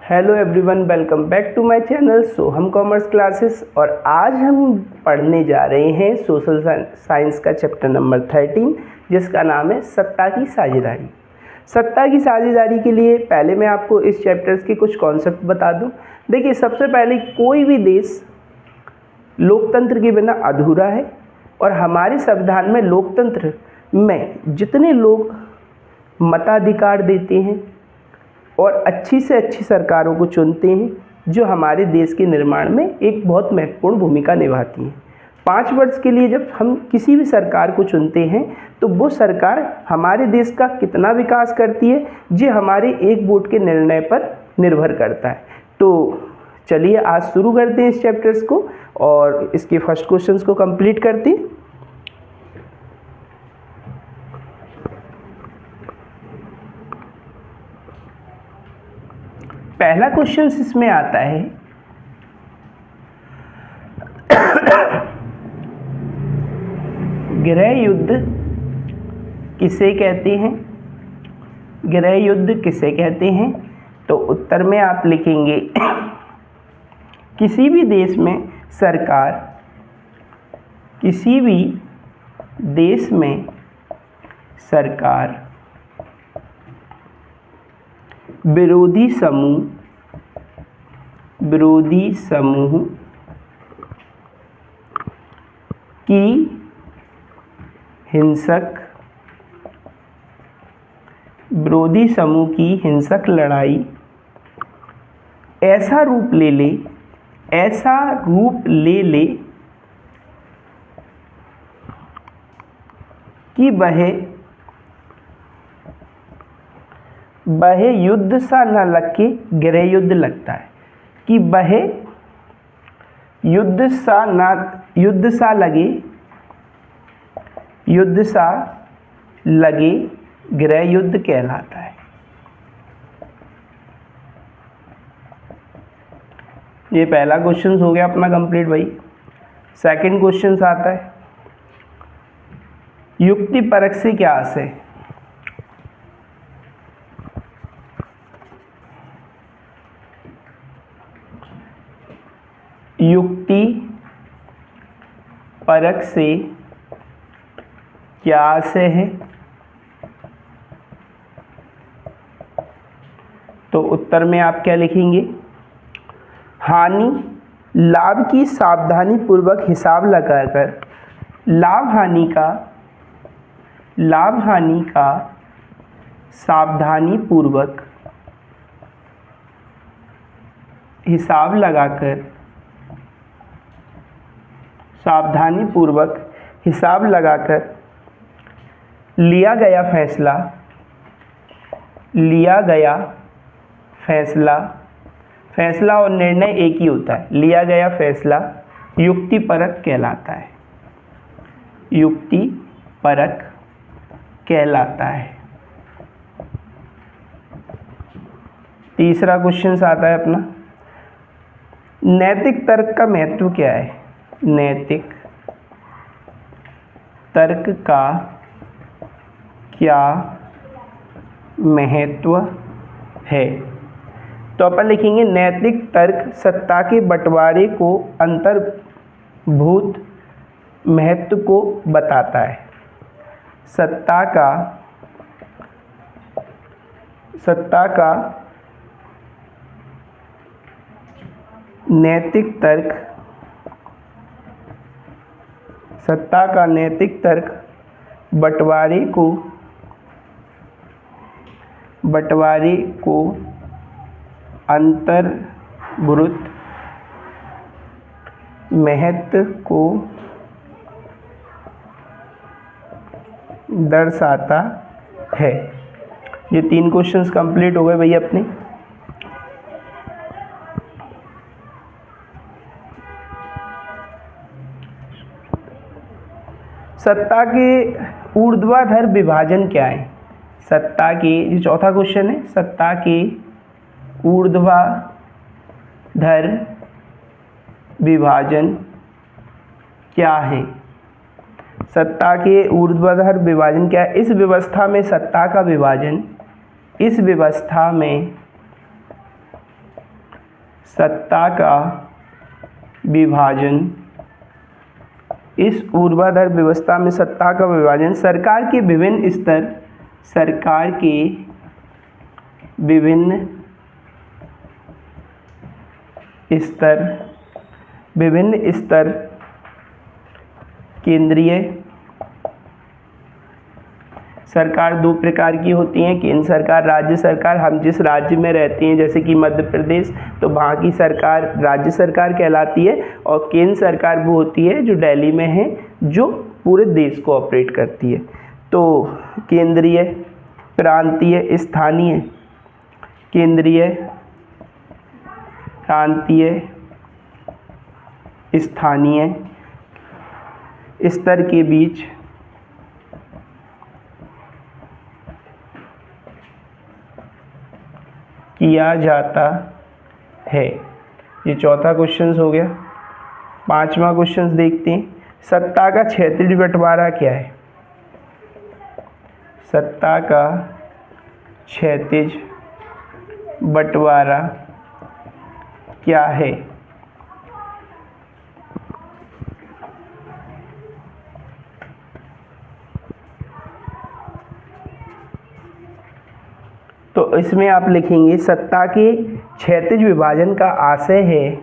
Hello everyone, welcome back to my channel Soham commerce classes. और आज हम पढ़ने जा रहे हैं सोशल साइंस का चैप्टर नंबर 13, जिसका नाम है सत्ता की साझेदारी। सत्ता की साझेदारी के लिए पहले मैं आपको इस चैप्टर्स के कुछ कॉन्सेप्ट बता दूं। देखिए, सबसे पहले कोई भी देश लोकतंत्र के बिना अधूरा है, और हमारे संविधान में लोकतंत्र में जितने लोग मताधिकार देते हैं और अच्छी से अच्छी सरकारों को चुनते हैं, जो हमारे देश के निर्माण में एक बहुत महत्वपूर्ण भूमिका निभाती हैं। 5 वर्ष के लिए जब हम किसी भी सरकार को चुनते हैं तो वो सरकार हमारे देश का कितना विकास करती है, ये हमारे एक वोट के निर्णय पर निर्भर करता है। तो चलिए आज शुरू करते हैं इस चैप्टर्स को और इसके फर्स्ट क्वेश्चंस को कंप्लीट करते हैं। पहला क्वेश्चन इसमें आता है, गृह युद्ध किसे कहते हैं? गृह युद्ध किसे कहते हैं? तो उत्तर में आप लिखेंगे किसी भी देश में सरकार, किसी भी देश में सरकार विरोधी समूह की हिंसक लड़ाई ऐसा रूप ले ले कि वह युद्ध सा न लग के गृह युद्ध लगता है, कि वह युद्ध सा लगे गृह युद्ध कहलाता है। ये पहला क्वेश्चन हो गया अपना कंप्लीट भाई। सेकंड क्वेश्चन आता है, युक्ति परक से क्या आशय? युक्ति परक से क्या आशय है? तो उत्तर में आप क्या लिखेंगे? हानि लाभ की सावधानी पूर्वक हिसाब लगाकर लाभ हानि का सावधानी पूर्वक हिसाब लगाकर लिया गया फैसला और निर्णय एक ही होता है। लिया गया फैसला युक्तिपरक कहलाता है। तीसरा क्वेश्चन आता है अपना, नैतिक तर्क का महत्व क्या है? नैतिक तर्क का क्या महत्व है? तो अपन लिखेंगे नैतिक तर्क सत्ता के बंटवारे को अंतर्भूत महत्व को बताता है। सत्ता का नैतिक तर्क बंटवारे को अंतर्भूत महत्व को दर्शाता है। ये 3 क्वेश्चंस कंप्लीट हो गए भैया अपने। सत्ता के ऊर्ध्वाधर विभाजन क्या है? सत्ता के, ये चौथा क्वेश्चन है, सत्ता के ऊर्ध्वाधर विभाजन क्या है? सत्ता के ऊर्ध्वाधर विभाजन क्या है? इस व्यवस्था में सत्ता का विभाजन, इस व्यवस्था में सत्ता का विभाजन, इस ऊर्ध्वाधर व्यवस्था में सत्ता का विभाजन सरकार के विभिन्न स्तर, सरकार के विभिन्न स्तर केंद्रीय सरकार दो प्रकार की होती हैं, केंद्र सरकार, राज्य सरकार। हम जिस राज्य में रहते हैं जैसे कि मध्य प्रदेश, तो वहाँ की सरकार राज्य सरकार कहलाती है, और केंद्र सरकार वो होती है जो दिल्ली में है, जो पूरे देश को ऑपरेट करती है। तो केंद्रीय, प्रांतीय, स्थानीय, केंद्रीय, प्रांतीय, स्थानीय स्तर के बीच किया जाता है। ये चौथा क्वेश्चन हो गया। पांचवा क्वेश्चन देखते हैं, सत्ता का क्षैतिज बंटवारा क्या है? सत्ता का क्षैतिज बंटवारा क्या है? तो इसमें आप लिखेंगे सत्ता के क्षैतिज विभाजन का आशय है,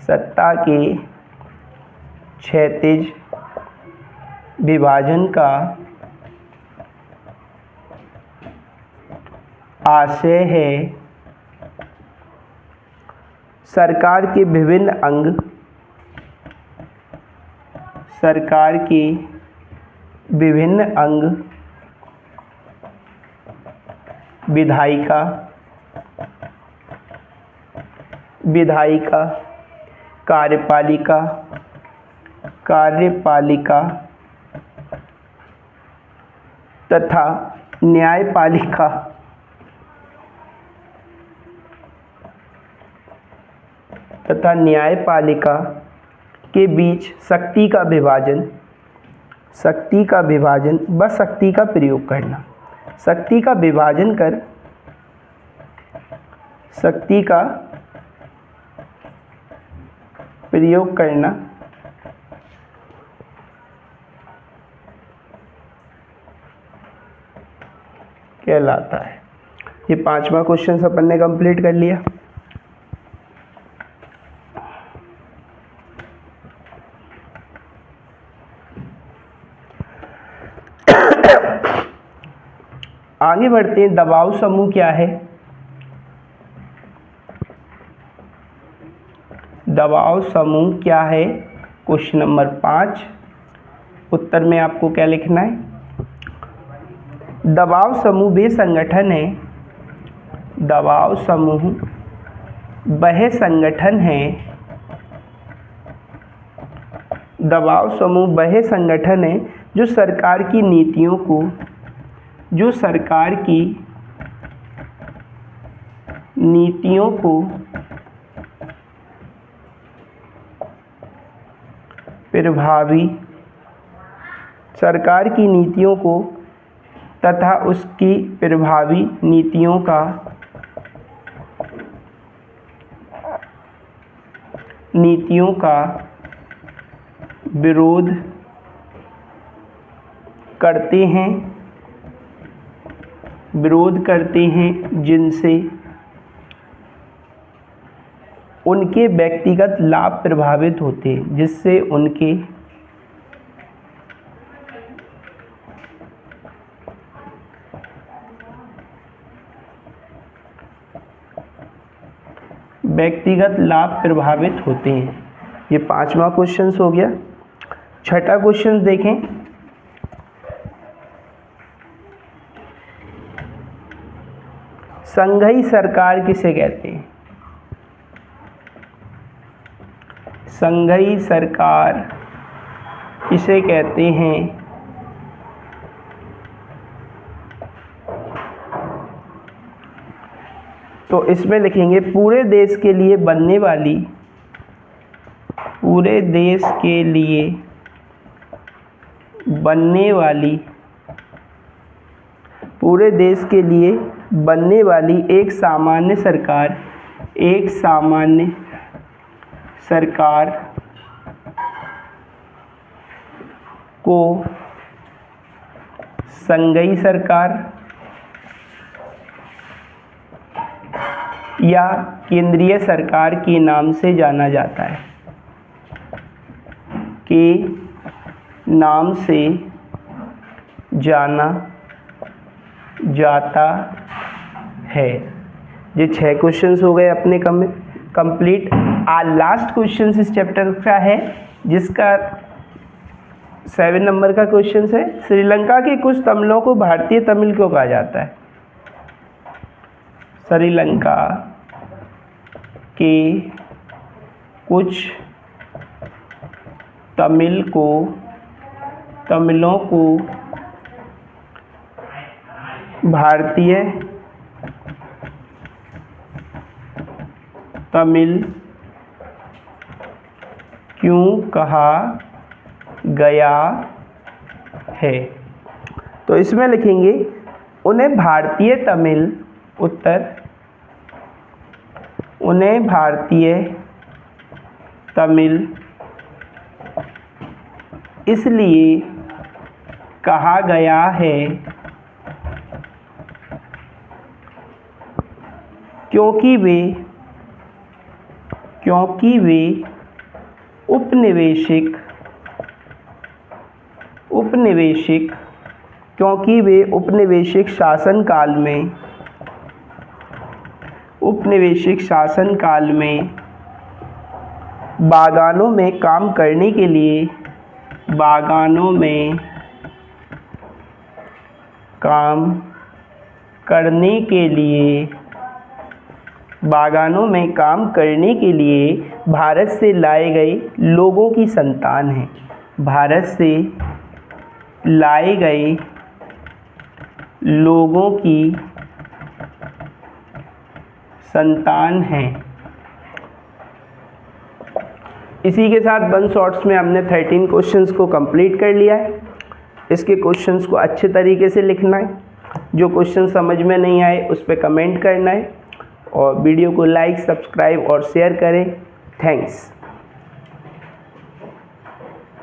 सत्ता के क्षैतिज विभाजन का आशय है सरकार के विभिन्न अंग, सरकार के विभिन्न अंग, विधायिका, कार्यपालिका, तथा न्यायपालिका के बीच शक्ति का विभाजन, बस शक्ति का प्रयोग करना, शक्ति का विभाजन कर शक्ति का प्रयोग करना कहलाता है। ये पांचवा क्वेश्चन अपन ने कंप्लीट कर लिया। आगे बढ़ते हैं, दबाव समूह क्या है? दबाव समूह क्या है? Question number 5। उत्तर में आपको क्या लिखना है? दबाव समूह वे संगठन है, दबाव समूह वह संगठन है, दबाव समूह वह संगठन है जो सरकार की नीतियों को, सरकार की नीतियों को तथा उसकी प्रभावी नीतियों का विरोध करते हैं जिनसे उनके व्यक्तिगत लाभ प्रभावित होते हैं, जिससे उनके व्यक्तिगत लाभ प्रभावित होते हैं। ये पांचवा क्वेश्चन हो गया। छठा क्वेश्चन देखें, संघीय सरकार किसे कहते हैं? संघीय सरकार किसे कहते हैं? तो इसमें लिखेंगे पूरे देश के लिए बनने वाली, पूरे देश के लिए बनने वाली एक सामान्य सरकार एक सामान्य सरकार को संघीय सरकार या केंद्रीय सरकार के नाम से जाना जाता है, के नाम से जाना जाता है। ये 6 क्वेश्चंस हो गए अपने कंप्लीट। लास्ट क्वेश्चन इस चैप्टर का है, जिसका 7 नंबर का क्वेश्चन है, श्रीलंका के कुछ तमिलों को भारतीय तमिल क्यों कहा जाता है? श्रीलंका के कुछ तमिलों को भारतीय तमिल क्यों कहा गया है? तो इसमें लिखेंगे उन्हें भारतीय तमिल उत्तर, उन्हें भारतीय तमिल इसलिए कहा गया है क्योंकि वे उपनिवेशिक शासन काल में बागानों में काम करने के लिए भारत से लाए गए लोगों की संतान है। भारत से लाए गए लोगों की संतान है। इसी के साथ 1 शॉर्ट्स में हमने 13 क्वेश्चंस को कंप्लीट कर लिया है। इसके क्वेश्चंस को अच्छे तरीके से लिखना है। जो क्वेश्चन समझ में नहीं आए उस पर कमेंट करना है और वीडियो को लाइक, सब्सक्राइब और शेयर करें। थैंक्स।